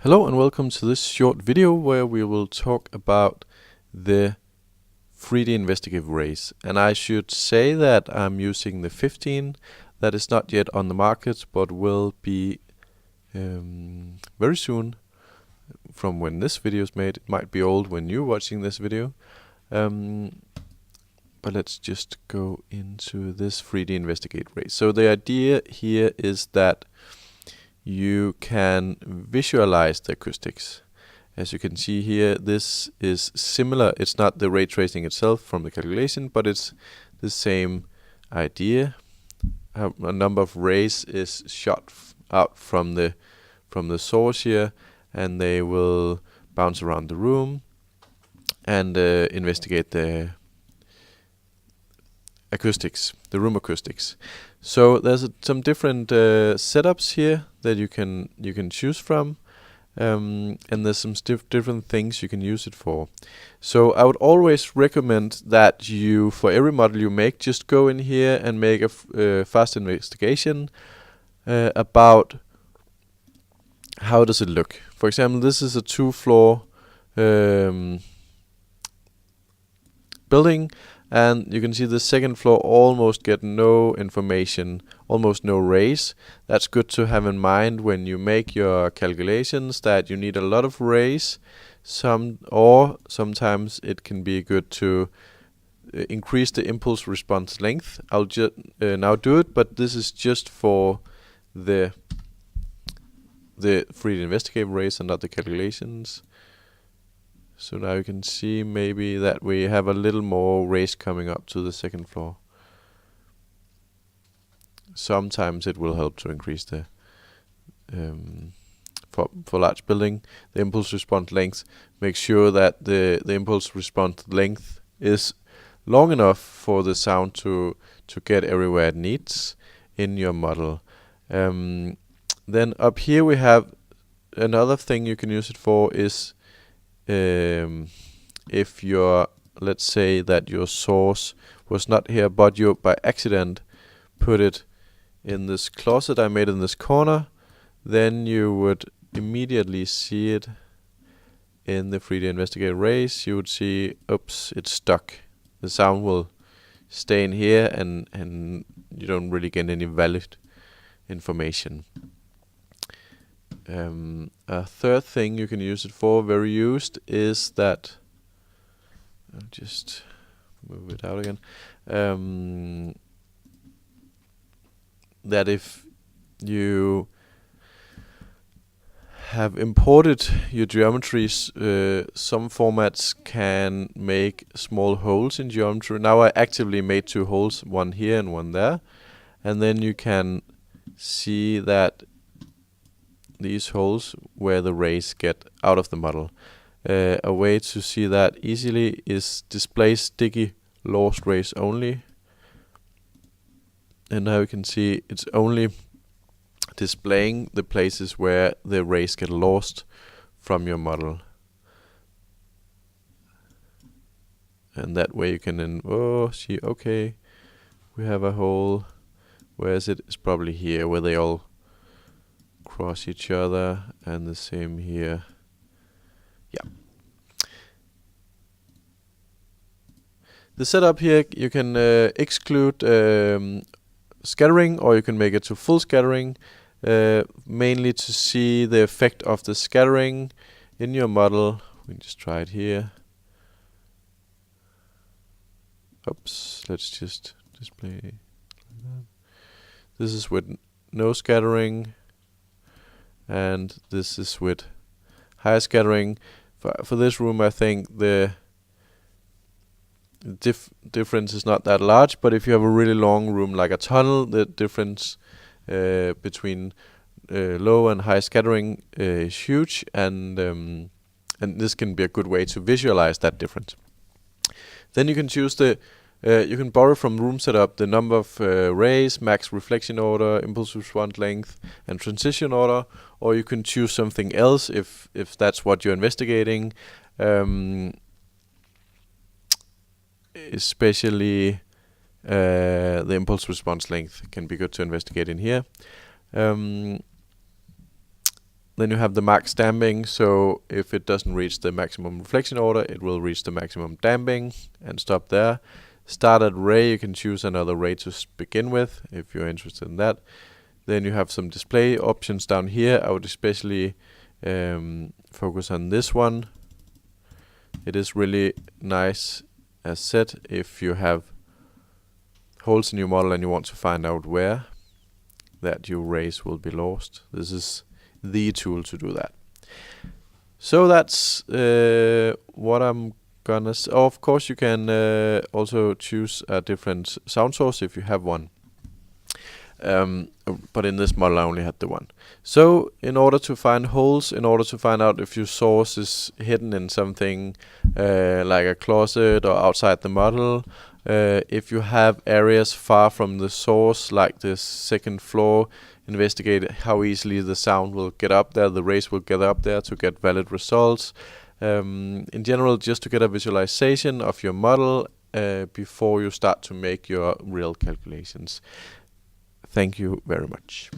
Hello and welcome to this short video where we will talk about the 3D Investigative Rays. And I should say that I'm using the 15 that is not yet on the market but will be very soon from when this video is made. It might be old when you're watching this video. But let's just go into this 3D Investigate Ray. So the idea here is that you can visualize the acoustics. As you can see here, this is similar. It's not the ray tracing itself from the calculation, but it's the same idea. A number of rays is shot out from the source here, and they will bounce around the room and investigate the acoustics, the room acoustics. So there's some different setups here that you can choose from, and there's some different things you can use it for. So I would always recommend that you, for every model you make, just go in here and make a fast investigation about how does it look. For example, this is a 2-floor building. And you can see the second floor almost get no information, almost no rays. That's good to have in mind when you make your calculations, that you need a lot of rays. Sometimes it can be good to increase the impulse response length. I'll just now do it, but this is just for the 3D Investigate rays and not the calculations. So now you can see maybe that we have a little more rays coming up to the second floor. Sometimes it will help to increase the for large building, the impulse response length. Make sure that the impulse response length is long enough for the sound to get everywhere it needs in your model. Then up here we have another thing you can use it for is if let's say that your source was not here, but you by accident put it in this closet I made in this corner, then you would immediately see it in the 3D Investigate rays. You would see, oops, it's stuck. The sound will stay in here, and you don't really get any valid information. A third thing you can use it for, very used, is that I'll just move it out again. That if you have imported your geometries, some formats can make small holes in geometry. Now I actively made 2 holes, one here and one there, and then you can see that these holes where the rays get out of the model. A way to see that easily is display sticky lost rays only. And now you can see it's only displaying the places where the rays get lost from your model. And that way you can then see, okay, we have a hole. Where is it? It's probably here where they all cross each other, and the same here. Yeah. The setup here, you can exclude scattering, or you can make it to full scattering, mainly to see the effect of the scattering in your model. We can just try it here. Oops, let's just display like that. This is with no scattering, and this is with high scattering. For this room, I think the difference is not that large, but if you have a really long room like a tunnel, the difference between low and high scattering is huge, and this can be a good way to visualize that difference. Then you can choose you can borrow from room setup the number of rays, max reflection order, impulse response length, and transition order, or you can choose something else if that's what you're investigating. Especially the impulse response length can be good to investigate in here. Then Then you have the max damping, so if it doesn't reach the maximum reflection order, it will reach the maximum damping and stop there. Started ray, you can choose another ray to begin with if you're interested in that. Then you have some display options down here. I would especially focus on this one. It is really nice as said if you have holes in your model and you want to find out where that your rays will be lost. This is the tool to do that. So that's what I'm gonna of course you can also choose a different sound source if you have one. But in this model I only had the one. So in order to find holes, in order to find out if your source is hidden in something like a closet or outside the model, if you have areas far from the source like this second floor, investigate how easily the sound will get up there, the rays will get up there to get valid results. In general, just to get a visualization of your model before you start to make your real calculations. Thank you very much.